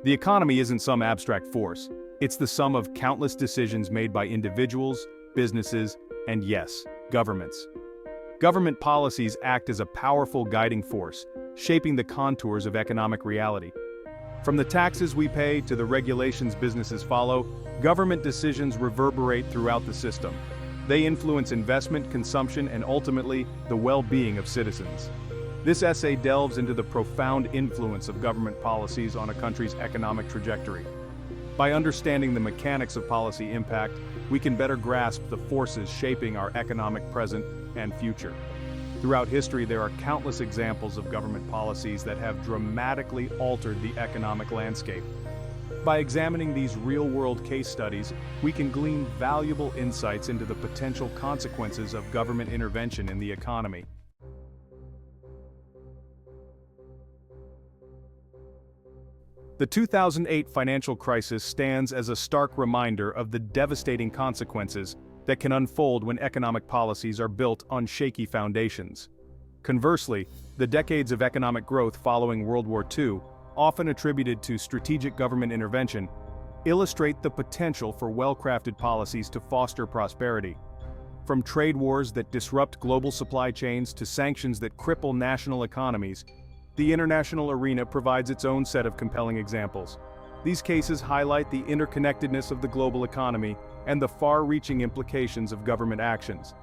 The economy isn't some abstract force. It's the sum of countless decisions made by individuals, businesses, and yes, governments. Government policies act as a powerful guiding force, shaping the contours of economic reality. From the taxes we pay to the regulations businesses follow, government decisions reverberate throughout the system. They influence investment, consumption, and ultimately, the well-being of citizens. This essay delves into the profound influence of government policies on a country's economic trajectory. By understanding the mechanics of policy impact, we can better grasp the forces shaping our economic present and future. Throughout history, there are countless examples of government policies that have dramatically altered the economic landscape. By examining these real-world case studies, we can glean valuable insights into the potential consequences of government intervention in the economy. The 2008 financial crisis stands as a stark reminder of the devastating consequences that can unfold when economic policies are built on shaky foundations. Conversely, the decades of economic growth following World War II, often attributed to strategic government intervention, illustrate the potential for well-crafted policies to foster prosperity. From trade wars that disrupt global supply chains to sanctions that cripple national economies, the international arena provides its own set of compelling examples. These cases highlight the interconnectedness of the global economy and the far-reaching implications of government actions.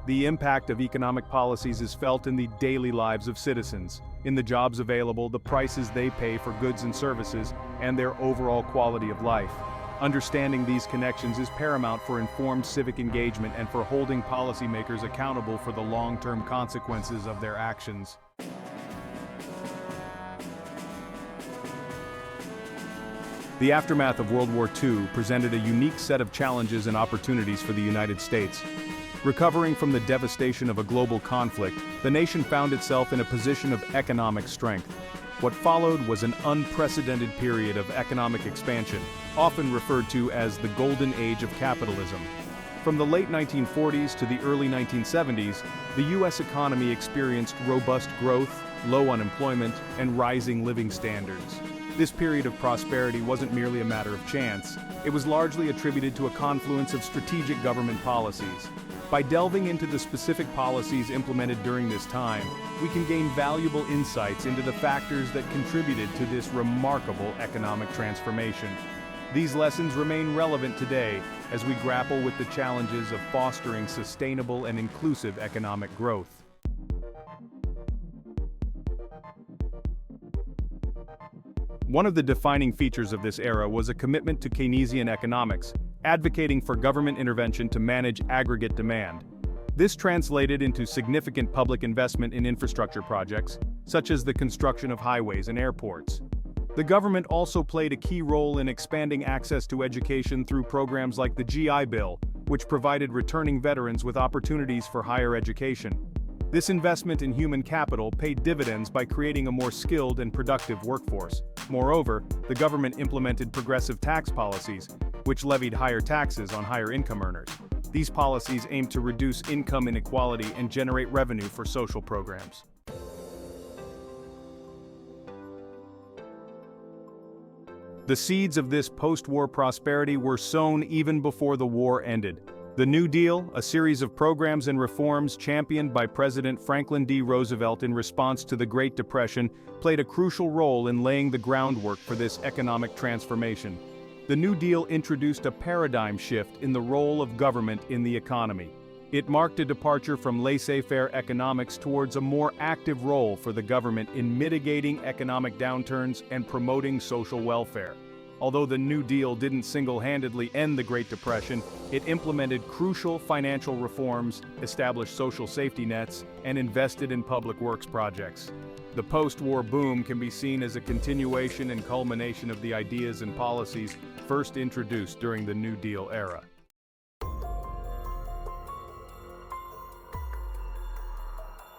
The impact of economic policies is felt in the daily lives of citizens, in the jobs available, the prices they pay for goods and services, and their overall quality of life. Understanding these connections is paramount for informed civic engagement and for holding policymakers accountable for the long-term consequences of their actions. The aftermath of World War II presented a unique set of challenges and opportunities for the United States. Recovering from the devastation of a global conflict, the nation found itself in a position of economic strength. What followed was an unprecedented period of economic expansion, often referred to as the golden age of capitalism. From the late 1940s to the early 1970s, the U.S. economy experienced robust growth, low unemployment, and rising living standards. This period of prosperity wasn't merely a matter of chance. It was largely attributed to a confluence of strategic government policies. By delving into the specific policies implemented during this time, we can gain valuable insights into the factors that contributed to this remarkable economic transformation. These lessons remain relevant today as we grapple with the challenges of fostering sustainable and inclusive economic growth. One of the defining features of this era was a commitment to Keynesian economics, advocating for government intervention to manage aggregate demand. This translated into significant public investment in infrastructure projects, such as the construction of highways and airports. The government also played a key role in expanding access to education through programs like the GI Bill, which provided returning veterans with opportunities for higher education. This investment in human capital paid dividends by creating a more skilled and productive workforce. Moreover, the government implemented progressive tax policies, which levied higher taxes on higher income earners. These policies aimed to reduce income inequality and generate revenue for social programs. The seeds of this post-war prosperity were sown even before the war ended. The New Deal, a series of programs and reforms championed by President Franklin D. Roosevelt in response to the Great Depression, played a crucial role in laying the groundwork for this economic transformation. The New Deal introduced a paradigm shift in the role of government in the economy. It marked a departure from laissez-faire economics towards a more active role for the government in mitigating economic downturns and promoting social welfare. Although the New Deal didn't single-handedly end the Great Depression, it implemented crucial financial reforms, established social safety nets, and invested in public works projects. The post-war boom can be seen as a continuation and culmination of the ideas and policies first introduced during the New Deal era.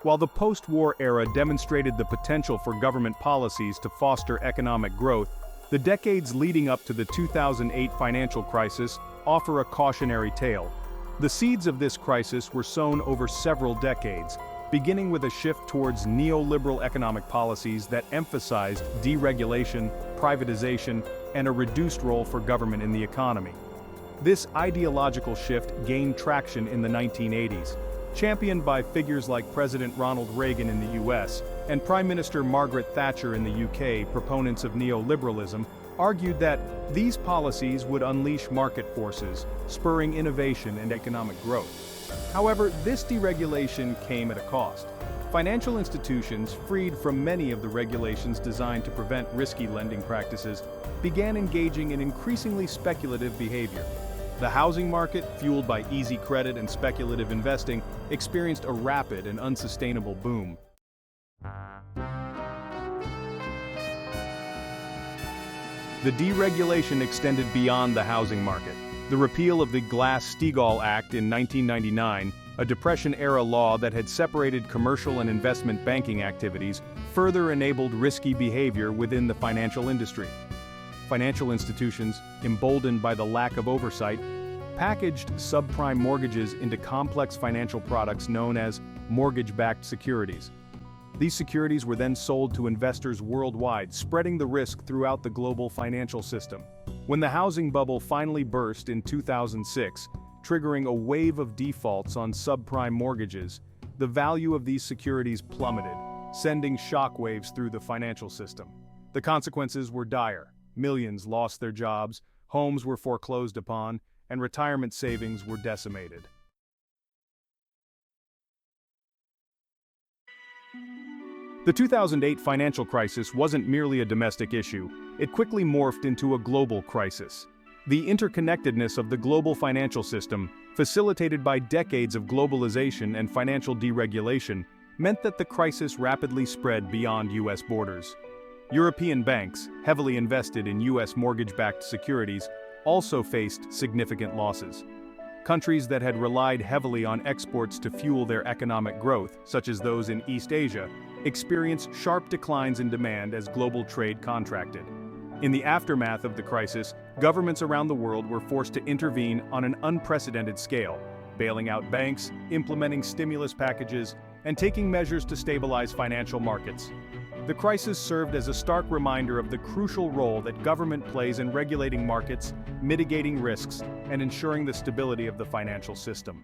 While the post-war era demonstrated the potential for government policies to foster economic growth, the decades leading up to the 2008 financial crisis offer a cautionary tale. The seeds of this crisis were sown over several decades, beginning with a shift towards neoliberal economic policies that emphasized deregulation, privatization, and a reduced role for government in the economy. This ideological shift gained traction in the 1980s, championed by figures like President Ronald Reagan in the US and Prime Minister Margaret Thatcher in the UK. Proponents of neoliberalism argued that these policies would unleash market forces, spurring innovation and economic growth. However, this deregulation came at a cost. Financial institutions, freed from many of the regulations designed to prevent risky lending practices, began engaging in increasingly speculative behavior. The housing market, fueled by easy credit and speculative investing, experienced a rapid and unsustainable boom. The deregulation extended beyond the housing market. The repeal of the Glass-Steagall Act in 1999, a Depression-era law that had separated commercial and investment banking activities, further enabled risky behavior within the financial industry. Financial institutions, emboldened by the lack of oversight, packaged subprime mortgages into complex financial products known as mortgage-backed securities. These securities were then sold to investors worldwide, spreading the risk throughout the global financial system. When the housing bubble finally burst in 2006, triggering a wave of defaults on subprime mortgages, the value of these securities plummeted, sending shockwaves through the financial system. The consequences were dire. Millions lost their jobs, homes were foreclosed upon, and retirement savings were decimated. The 2008 financial crisis wasn't merely a domestic issue, it quickly morphed into a global crisis. The interconnectedness of the global financial system, facilitated by decades of globalization and financial deregulation, meant that the crisis rapidly spread beyond U.S. borders. European banks, heavily invested in U.S. mortgage-backed securities, also faced significant losses. Countries that had relied heavily on exports to fuel their economic growth, such as those in East Asia, experienced sharp declines in demand as global trade contracted. In the aftermath of the crisis, governments around the world were forced to intervene on an unprecedented scale, bailing out banks, implementing stimulus packages, and taking measures to stabilize financial markets. The crisis served as a stark reminder of the crucial role that government plays in regulating markets, mitigating risks, and ensuring the stability of the financial system.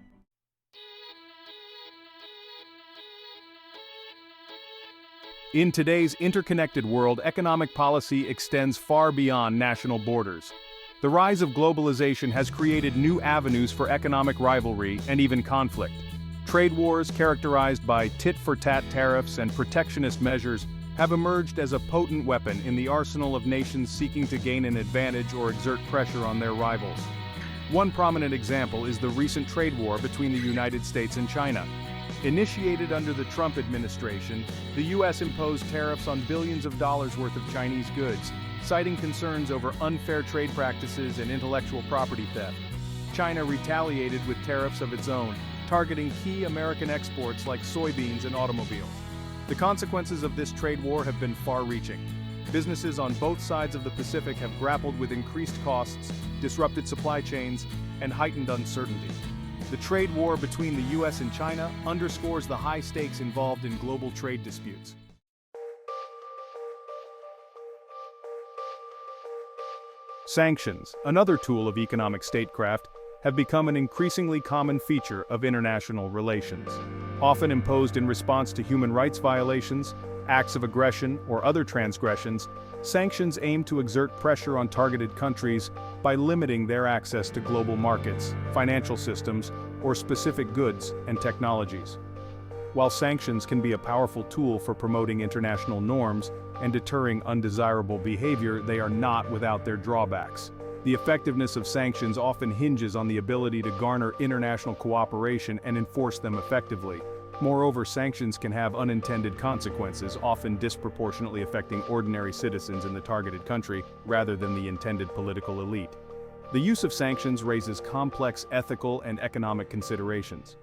In today's interconnected world, economic policy extends far beyond national borders. The rise of globalization has created new avenues for economic rivalry and even conflict. Trade wars, characterized by tit-for-tat tariffs and protectionist measures, have emerged as a potent weapon in the arsenal of nations seeking to gain an advantage or exert pressure on their rivals. One prominent example is the recent trade war between the United States and China. Initiated under the Trump administration, the U.S. imposed tariffs on billions of dollars worth of Chinese goods, citing concerns over unfair trade practices and intellectual property theft. China retaliated with tariffs of its own, targeting key American exports like soybeans and automobiles. The consequences of this trade war have been far-reaching. Businesses on both sides of the Pacific have grappled with increased costs, disrupted supply chains, and heightened uncertainty. The trade war between the U.S. and China underscores the high stakes involved in global trade disputes. Sanctions, another tool of economic statecraft, have become an increasingly common feature of international relations. Often imposed in response to human rights violations, acts of aggression, or other transgressions, sanctions aim to exert pressure on targeted countries by limiting their access to global markets, financial systems, or specific goods and technologies. While sanctions can be a powerful tool for promoting international norms and deterring undesirable behavior, they are not without their drawbacks. The effectiveness of sanctions often hinges on the ability to garner international cooperation and enforce them effectively. Moreover, sanctions can have unintended consequences, often disproportionately affecting ordinary citizens in the targeted country rather than the intended political elite. The use of sanctions raises complex ethical and economic considerations.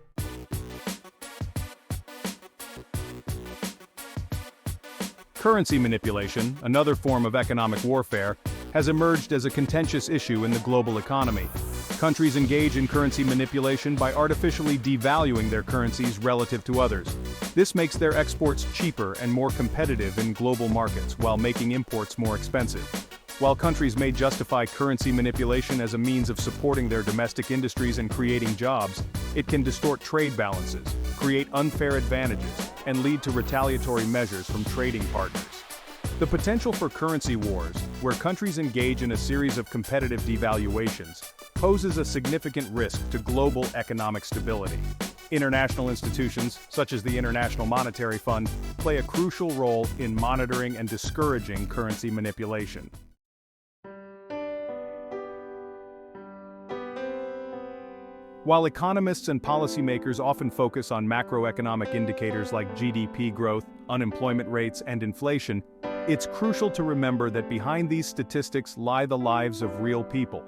Currency manipulation, another form of economic warfare, has emerged as a contentious issue in the global economy. Countries engage in currency manipulation by artificially devaluing their currencies relative to others. This makes their exports cheaper and more competitive in global markets while making imports more expensive. While countries may justify currency manipulation as a means of supporting their domestic industries and creating jobs, it can distort trade balances, create unfair advantages, and lead to retaliatory measures from trading partners. The potential for currency wars, where countries engage in a series of competitive devaluations, poses a significant risk to global economic stability. International institutions, such as the International Monetary Fund, play a crucial role in monitoring and discouraging currency manipulation. While economists and policymakers often focus on macroeconomic indicators like GDP growth, unemployment rates, and inflation, it's crucial to remember that behind these statistics lie the lives of real people.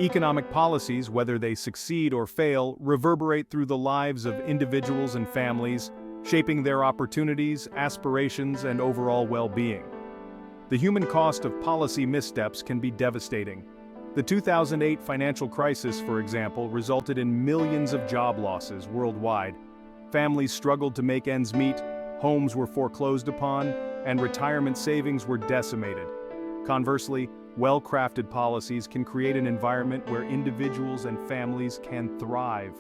Economic policies, whether they succeed or fail, reverberate through the lives of individuals and families, shaping their opportunities, aspirations, and overall well-being. The human cost of policy missteps can be devastating. The 2008 financial crisis, for example, resulted in millions of job losses worldwide. Families struggled to make ends meet, homes were foreclosed upon, and retirement savings were decimated. Conversely, well-crafted policies can create an environment where individuals and families can thrive.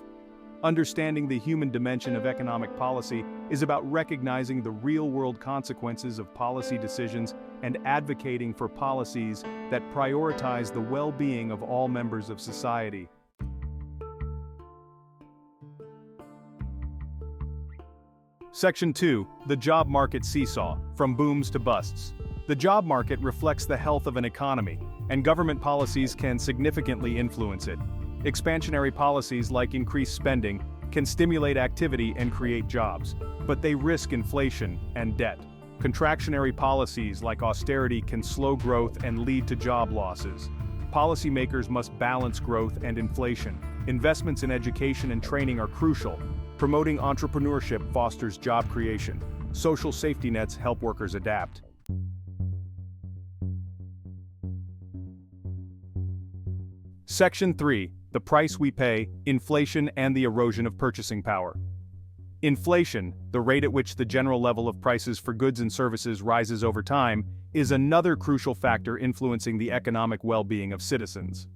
Understanding the human dimension of economic policy is about recognizing the real-world consequences of policy decisions and advocating for policies that prioritize the well-being of all members of society. Section 2. The job market seesaw, from booms to busts. The job market reflects the health of an economy, and government policies can significantly influence it. Expansionary policies like increased spending can stimulate activity and create jobs, but they risk inflation and debt. Contractionary policies like austerity can slow growth and lead to job losses. Policymakers must balance growth and inflation. Investments in education and training are crucial. Promoting entrepreneurship fosters job creation. Social safety nets help workers adapt. Section 3. The price we pay, inflation and the erosion of purchasing power. Inflation, the rate at which the general level of prices for goods and services rises over time, is another crucial factor influencing the economic well-being of citizens.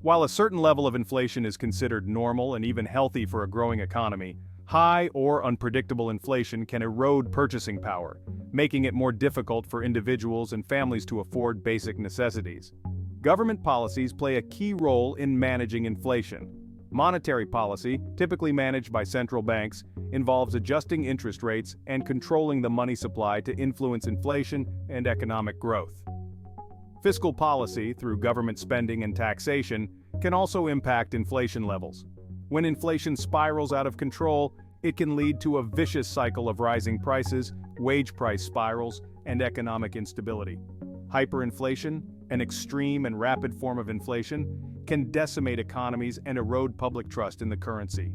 While a certain level of inflation is considered normal and even healthy for a growing economy, high or unpredictable inflation can erode purchasing power, making it more difficult for individuals and families to afford basic necessities. Government policies play a key role in managing inflation. Monetary policy, typically managed by central banks, involves adjusting interest rates and controlling the money supply to influence inflation and economic growth. Fiscal policy, through government spending and taxation, can also impact inflation levels. When inflation spirals out of control, it can lead to a vicious cycle of rising prices, wage price spirals, and economic instability. Hyperinflation, an extreme and rapid form of inflation, can decimate economies and erode public trust in the currency.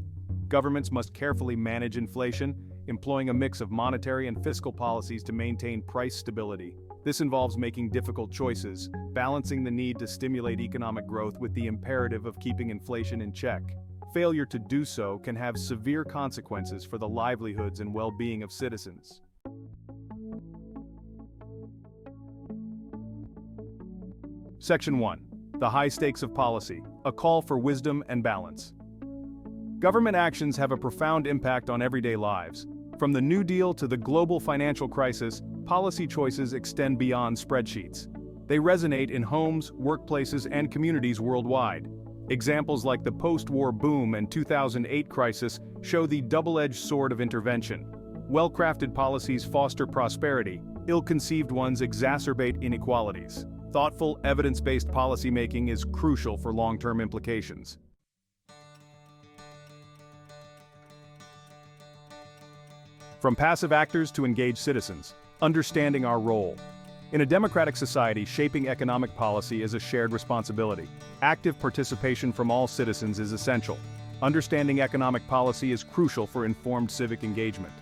Governments must carefully manage inflation, employing a mix of monetary and fiscal policies to maintain price stability. This involves making difficult choices, balancing the need to stimulate economic growth with the imperative of keeping inflation in check. Failure to do so can have severe consequences for the livelihoods and well-being of citizens. Section 1. The high stakes of policy, a call for wisdom and balance. Government actions have a profound impact on everyday lives. From the New Deal to the global financial crisis, policy choices extend beyond spreadsheets. They resonate in homes, workplaces, and communities worldwide. Examples like the post-war boom and 2008 crisis show the double-edged sword of intervention. Well-crafted policies foster prosperity, ill-conceived ones exacerbate inequalities. Thoughtful, evidence-based policymaking is crucial for long-term implications. From passive actors to engaged citizens, understanding our role. In a democratic society, shaping economic policy is a shared responsibility. Active participation from all citizens is essential. Understanding economic policy is crucial for informed civic engagement.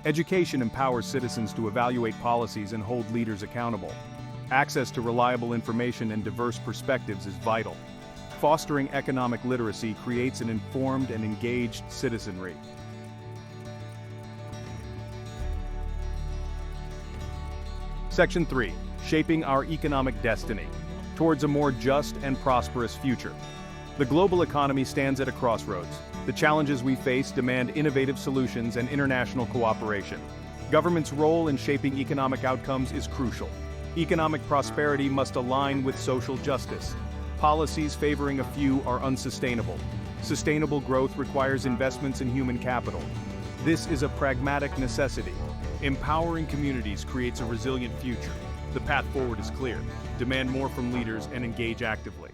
Education empowers citizens to evaluate policies and hold leaders accountable. Access to reliable information and diverse perspectives is vital. Fostering economic literacy creates an informed and engaged citizenry. Section 3. Shaping our economic destiny towards a more just and prosperous future. The global economy stands at a crossroads. The challenges we face demand innovative solutions and international cooperation. Government's role in shaping economic outcomes is crucial. Economic prosperity must align with social justice. Policies favoring a few are unsustainable. Sustainable growth requires investments in human capital. This is a pragmatic necessity. Empowering communities creates a resilient future. The path forward is clear. Demand more from leaders and engage actively.